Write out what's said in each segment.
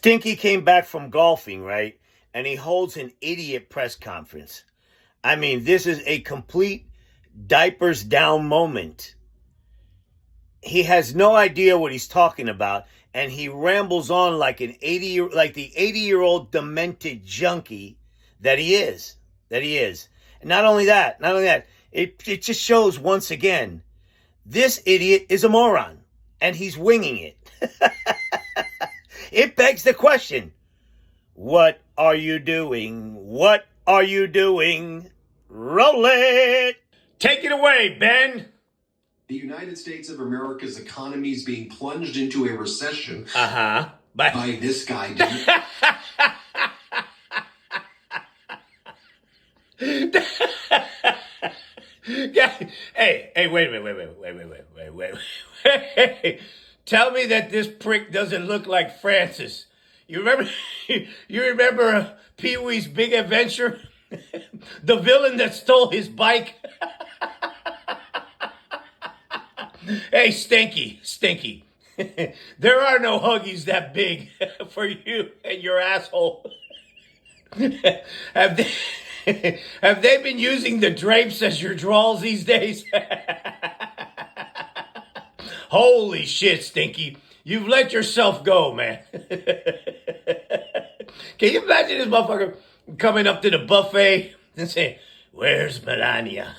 Stinky came back from golfing, right? And he holds an idiot press conference. I mean, this is a complete diapers down moment. He has no idea what he's talking about, and he rambles on like the 80-year-old demented junkie that he is. And not only that, it just shows once again, this idiot is a moron, and he's winging it. It begs the question, what are you doing? What are you doing? Roll it! Take it away, Ben! The United States of America's economy is being plunged into a recession by this guy. Hey, wait a minute. Tell me that this prick doesn't look like Francis. You remember Pee-wee's Big Adventure? The villain that stole his bike? Hey, Stinky. There are no Huggies that big for you and your asshole. Have they been using the drapes as your drawers these days? Holy shit, Stinky. You've let yourself go, man. Can you imagine this motherfucker coming up to the buffet and saying, "Where's Melania?"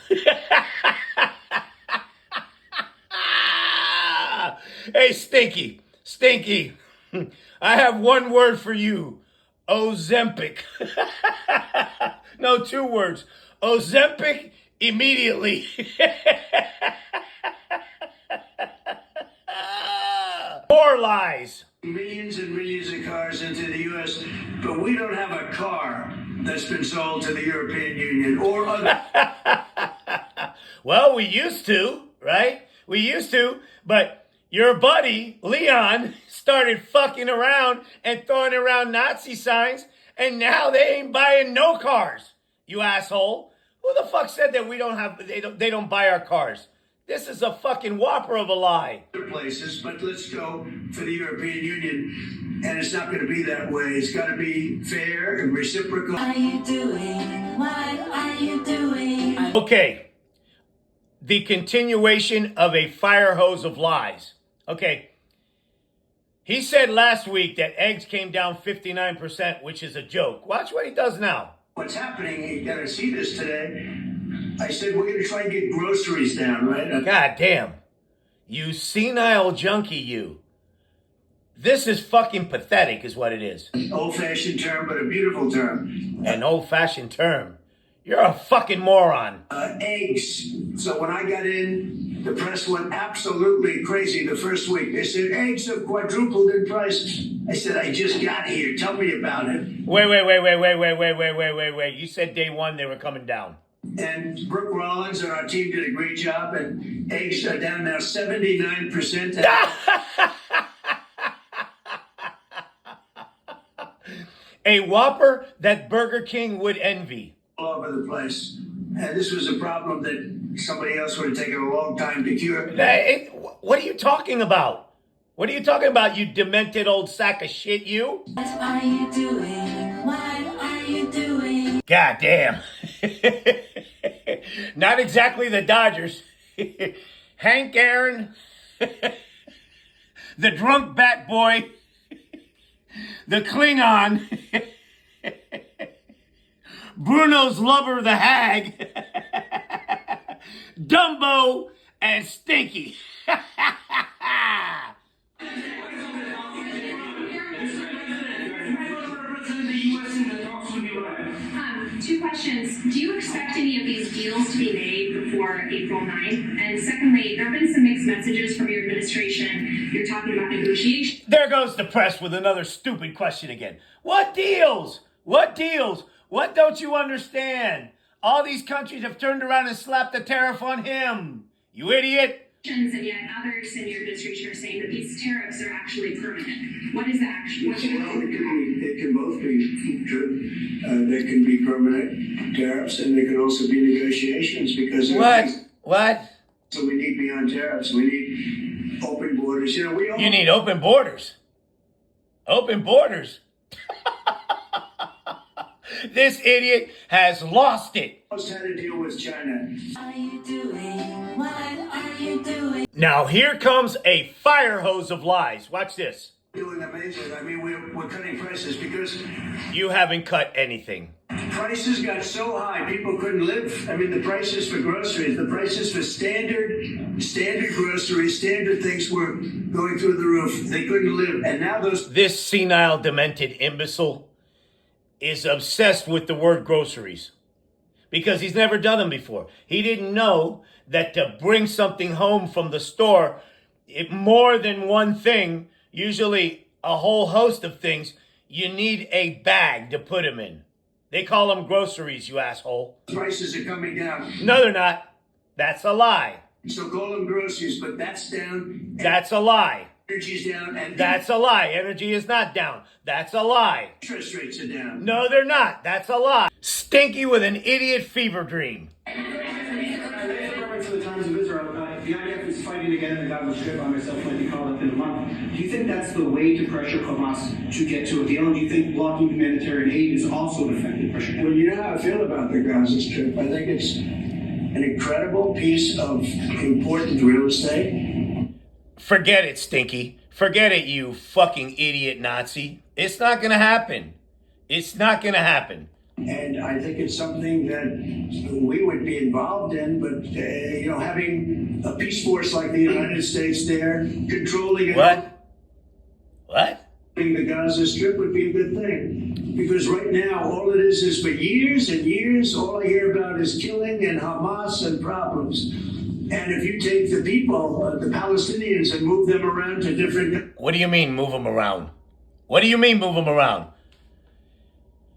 Hey, Stinky. I have one word for you. Ozempic. No, 2 words. Ozempic immediately. More lies. Millions and millions of cars into the U.S., but we don't have a car that's been sold to the European Union or other. Well, we used to, right? But your buddy, Leon, started fucking around and throwing around Nazi signs, and now they ain't buying no cars, you asshole. Who the fuck said that they don't buy our cars? This is a fucking whopper of a lie. Other places, but let's go for the European Union, and it's not going to be that way. It's got to be fair and reciprocal. What are you doing? What are you doing? Okay, the continuation of a fire hose of lies. Okay, he said last week that eggs came down 59%, which is a joke. Watch what he does now. What's happening, you got to see this today. I said, we're going to try and get groceries down, right? God damn. You senile junkie, you. This is fucking pathetic, is what it is. Old-fashioned term, but a beautiful term. An old-fashioned term. You're a fucking moron. Eggs. So when I got in, the press went absolutely crazy the first week. They said, eggs have quadrupled in price. I said, I just got here. Tell me about it. Wait. You said day one they were coming down. And Brooke Rollins and our team did a great job, and eggs are down now 79%. A whopper that Burger King would envy. All over the place. And this was a problem that somebody else would have taken a long time to cure. What are you talking about? You demented old sack of shit, you? What are you doing? What are you doing? God damn. Not exactly the Dodgers. Hank Aaron. The drunk bat boy. The Klingon. Bruno's lover, the hag. Dumbo and Stinky. Two questions. Do you expect any of these deals to be made before April 9th? And secondly, there have been some mixed messages from your administration. You're talking about negotiations. There goes the press with another stupid question again. What deals? What don't you understand? All these countries have turned around and slapped the tariff on him. You idiot. And yet others in your administration are saying that these tariffs are actually permanent. What is that actually? Well, it can both be true. There can be permanent tariffs, and there can also be negotiations because... What? So we need beyond tariffs. We need open borders. You need open borders? Open borders. This idiot has lost it. Most had to deal with China. What are you doing? What are you doing? Now here comes a fire hose of lies. Watch this. Doing amazing. I mean, we're cutting prices because You haven't cut anything. prices got so high people couldn't live. I mean, the prices for groceries, the prices for standard groceries, standard things were going through the roof. They couldn't live, and now those. This senile, demented imbecile is obsessed with the word groceries because he's never done them before. He didn't know that to bring something home from the store, more than one thing, usually a whole host of things, you need a bag to put them in. They call them groceries, you asshole. Prices are coming down. No, they're not. That's a lie. So call them groceries, but that's down. That's a lie. Energy's down, and That's a lie. Energy is not down. That's a lie. interest rates are down. No, they're not. That's a lie. Stinky with an idiot fever dream. For the Times of Israel, the IDF is fighting again in the Gaza Strip. I myself might be called up in a month. Do you think that's the way to pressure Hamas to get to a deal? And do you think blocking humanitarian aid is also an effective pressure? Well, you know how I feel about the Gaza Strip. I think it's an incredible piece of important real estate. Forget it, Stinky. Forget it, you fucking idiot Nazi. It's not going to happen. It's not going to happen. And I think it's something that we would be involved in, but, having a peace force like the United States there, controlling What? the Gaza Strip would be a good thing. Because right now, all it is for years and years, all I hear about is killing and Hamas and problems. And if you take the people, the Palestinians, and move them around to different... What do you mean move them around? What do you mean move them around?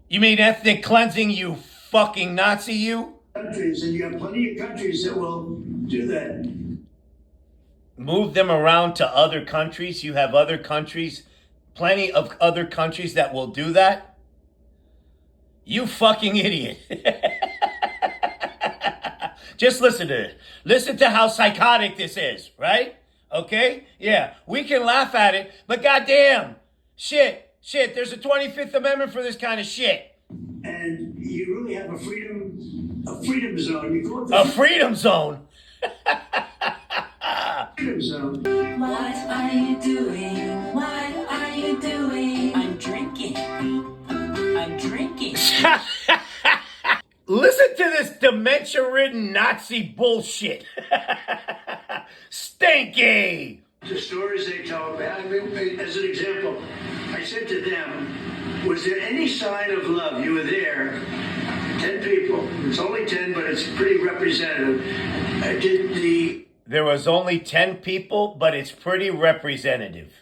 You mean ethnic cleansing, you fucking Nazi, you? countries, and you have plenty of countries that will do that. Move them around to other countries? You have other countries, plenty of other countries that will do that? You fucking idiot. Just listen to it. Listen to how psychotic this is, right? Okay? Yeah, we can laugh at it, but goddamn, shit, there's a 25th Amendment for this kind of shit. And you really have a freedom zone. You call it A freedom zone? freedom zone. What are you doing? What are you doing? I'm drinking. I'm drinking. Listen to this dementia-ridden Nazi bullshit. Stinky! The stories they told me, I mean, as an example, I said to them, was there any sign of love? You were there, 10 people. It's only 10, but it's pretty representative. There was only 10 people, but it's pretty representative.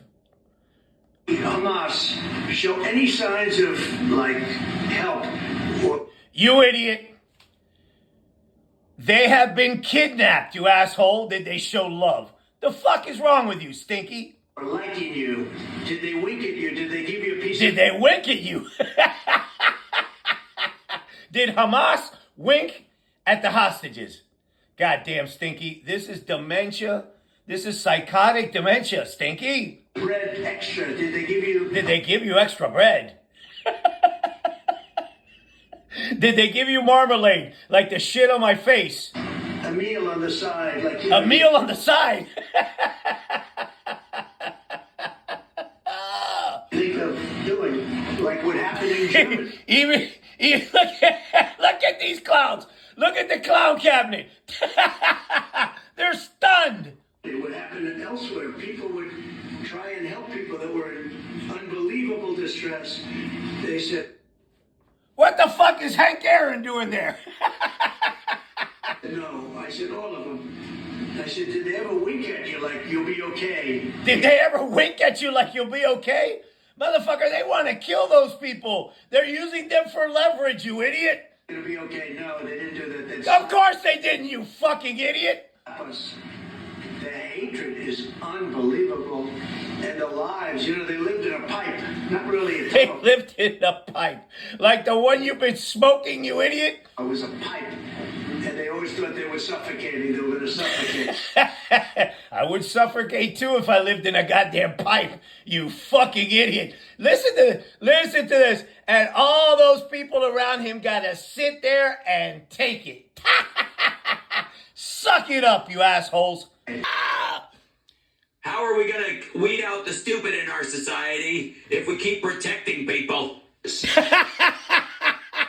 Hamas show any signs of, help? Or You idiot! They have been kidnapped, you asshole. Did they show love? The fuck is wrong with you, Stinky? or liking you? Did they wink at you? Did they give you a piece Did they wink at you? Did Hamas wink at the hostages? Goddamn, Stinky. This is dementia. This is psychotic dementia, Stinky. bread extra? Did they give you... Did they give you extra bread? Did they give you marmalade like the shit on my face? a meal on the side? A meal on the side? Think of doing, like what happened in Germany. even look at these clowns. Look at the clown cabinet. They're stunned. What happened elsewhere, people would try and help people that were in unbelievable distress. They said, What the fuck is Hank Aaron doing there? no. I said, all of them. I said, did they ever wink at you like you'll be okay? Did they ever wink at you like you'll be okay? Motherfucker, they want to kill those people. They're using them for leverage, you idiot. It'll be okay. No, they didn't do that. Of course they didn't, you fucking idiot. The hatred is unbelievable. And the lives, they lived in a pipe. Not really a They tunnel. lived in a pipe. Like the one you've been smoking, you idiot. It was a pipe. And they always thought they were suffocating. They were going to suffocate. I would suffocate too if I lived in a goddamn pipe, you fucking idiot. Listen to this. And all those people around him got to sit there and take it. Suck it up, you assholes. How are we going to weed out the stupid in our society if we keep protecting people?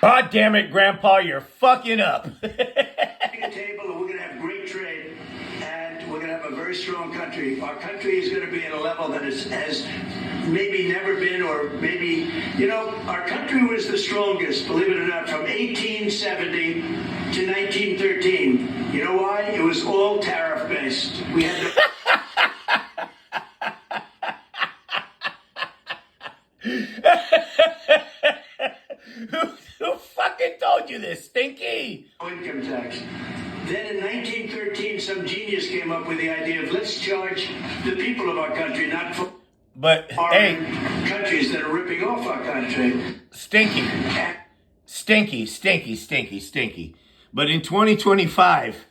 God damn it, Grandpa, you're fucking up. Table, and we're going to have great trade, and we're going to have a very strong country. Our country is going to be at a level that has maybe never been, or maybe, our country was the strongest, believe it or not, from 1870 to 1913. You know why? It was all tariff-based. We had the... Who fucking told you this, Stinky? Income tax. Then in 1913, some genius came up with the idea of let's charge the people of our country, not for foreign countries that are ripping off our country. Stinky. But in 2025,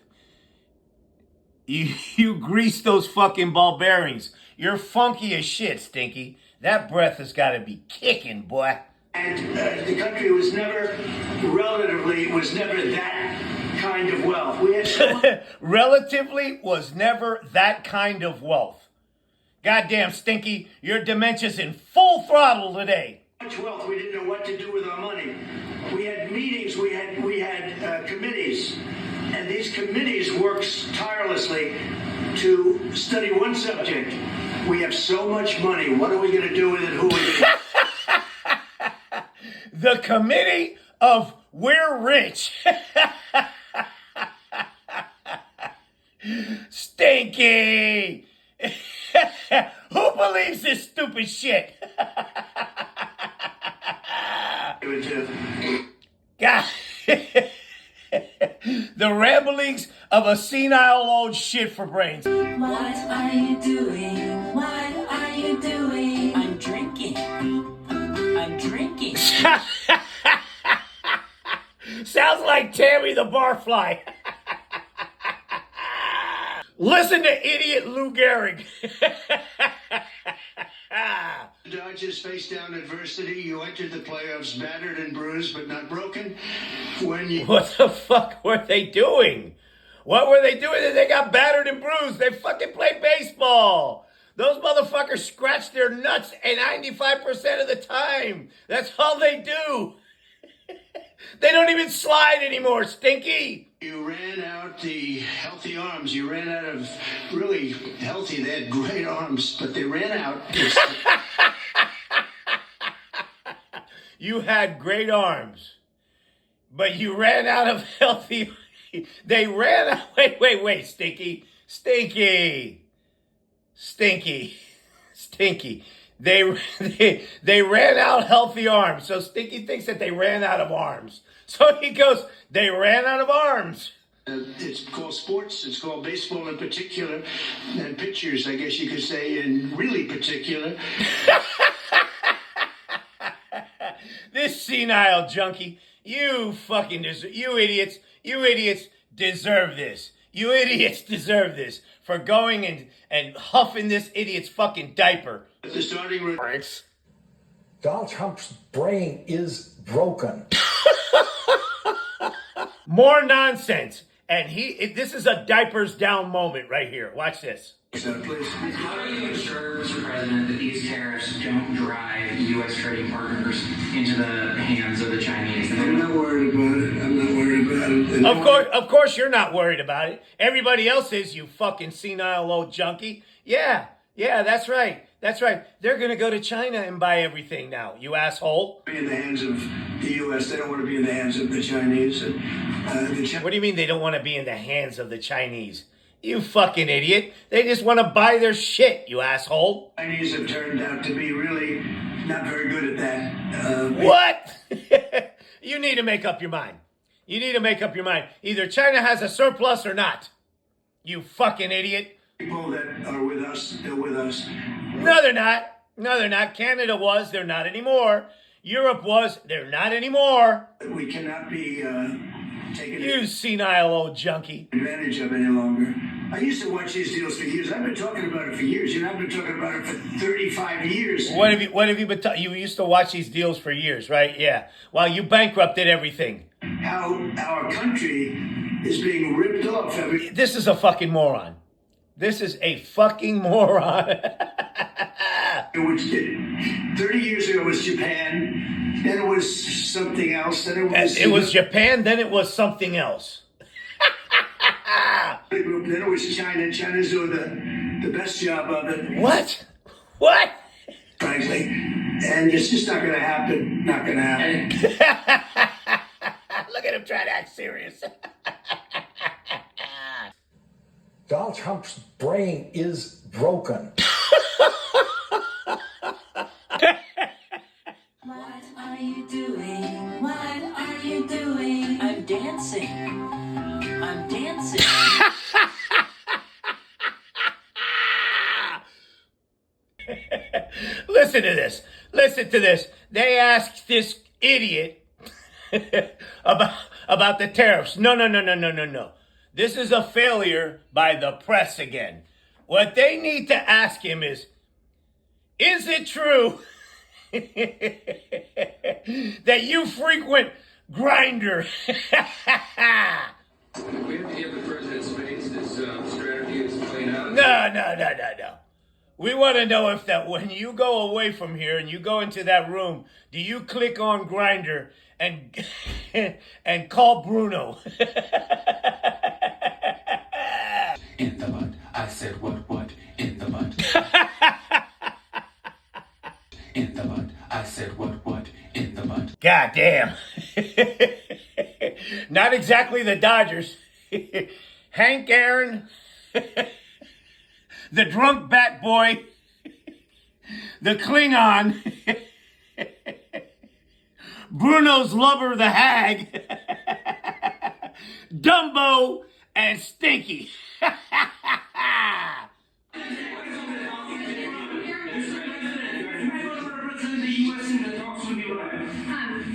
you grease those fucking ball bearings. You're funky as shit, Stinky. That breath has got to be kicking, boy. And the country was never, relatively, was never that kind of wealth. We had relatively was never that kind of wealth. Goddamn, Stinky, your dementia's in full throttle today. Much wealth, we didn't know what to do with our money. We had meetings, we had committees, and these committees worked tirelessly to study one subject. We have so much money. What are we going to do with it? Who are we going to... The committee of We're Rich. Stinky. Who believes this stupid shit? God. The ramblings of a senile old shit for brains. What are you doing? What are you doing? I'm drinking. Sounds like Tammy the Barfly. Listen to idiot Lou Gehrig. Dodgers faced down adversity. You entered the playoffs battered and bruised, but not broken. What the fuck were they doing? What were they doing that they got battered and bruised? They fucking play baseball. Those motherfuckers scratch their nuts 95% of the time. That's all they do. They don't even slide anymore, Stinky. You ran out the healthy arms. You ran out of really healthy. They had great arms, but they ran out. You had great arms, but you ran out of healthy. They ran out. Wait, Stinky. They ran out healthy arms. So Stinky thinks that they ran out of arms. So he goes, they ran out of arms. It's called sports. It's called baseball in particular, and pitchers, I guess you could say, in really particular. This senile junkie, you idiots deserve this. You idiots deserve this for going and huffing this idiot's fucking diaper. The starting ranks. Donald Trump's brain is broken. More nonsense. And this is a diapers down moment right here. Watch this. How do you ensure, Mr. President, that these tariffs don't drive U.S. trading partners into the hands of the Chinese? I'm not worried about it. Of course you're not worried about it. Everybody else is, you fucking senile old junkie. Yeah, that's right. They're going to go to China and buy everything now, you asshole. Be in the hands of the U.S. They don't want to be in the hands of the Chinese. What do you mean they don't want to be in the hands of the Chinese? You fucking idiot. They just want to buy their shit, you asshole. Chinese have turned out to be really not very good at that. What? You need to make up your mind. Either China has a surplus or not. You fucking idiot. People that are with us, they're with us. No, they're not. Canada was, they're not anymore. Europe was, they're not anymore. We cannot be taken You senile old junkie. advantage of any longer. I used to watch these deals for years. I've been talking about it for years. I've been talking about it for 35 years. What have you been you used to watch these deals for years, right? Yeah. While you bankrupted everything. How our country is being ripped off This is a fucking moron. This is a fucking moron. Which 30 years ago was Japan, then it was something else, then it was Japan, then it was something else. Then it was China. China's doing the best job of it. What? What? Frankly. And it's just not going to happen. Not going to happen. Look at him trying to act serious. Donald Trump's brain is broken. What are you doing? What are you doing? I'm dancing. I'm dancing. Listen to this. Listen to this. They asked this idiot about the tariffs. No. This is a failure by the press again. What they need to ask him is it true that you frequent Grindr? We have to give the president's face this strategy is playing out. No. We want to know if that when you go away from here and you go into that room, do you click on Grindr and and call Bruno? In the butt. I said what? In the butt. In the butt. I said what? In the butt. God damn. Not exactly the Dodgers. Hank Aaron. The drunk bat boy. The Klingon. Bruno's lover, the hag. Dumbo and Stinky.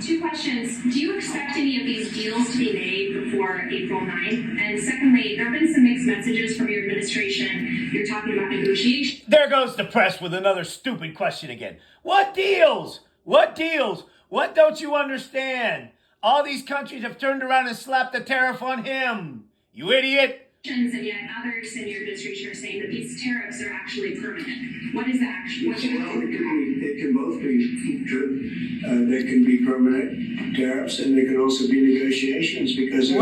Two questions. Do you expect any of these deals to be made before April 9th? And secondly, there have been some mixed messages from your administration. You're talking about negotiations. There goes the press with another stupid question again. What deals? What deals? What don't you understand? All these countries have turned around and slapped the tariff on him. You idiot. And yet others in your administration are saying that these tariffs are actually permanent. What is that actually? What should It can both be true. They can be permanent tariffs, and they can also be negotiations because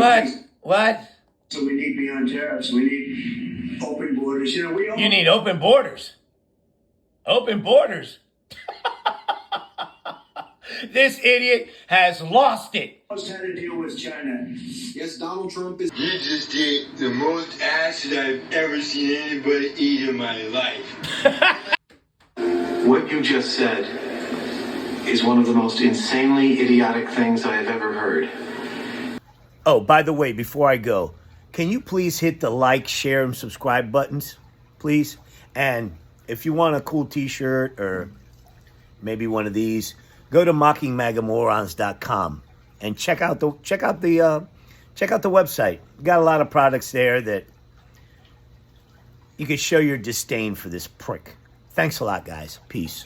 What? So we need beyond tariffs. We need open borders. You need open borders. Open borders. This idiot has lost it. Almost had to deal with China. Yes, Donald Trump is. You just ate the most acid I've ever seen anybody eat in my life. What you just said is one of the most insanely idiotic things I have ever heard. Oh, by the way, before I go, can you please hit the like, share, and subscribe buttons, please? And if you want a cool t-shirt or maybe one of these, go to mockingmagamorons.com and check out the website. We got a lot of products there that you can show your disdain for this prick. Thanks a lot, guys. Peace.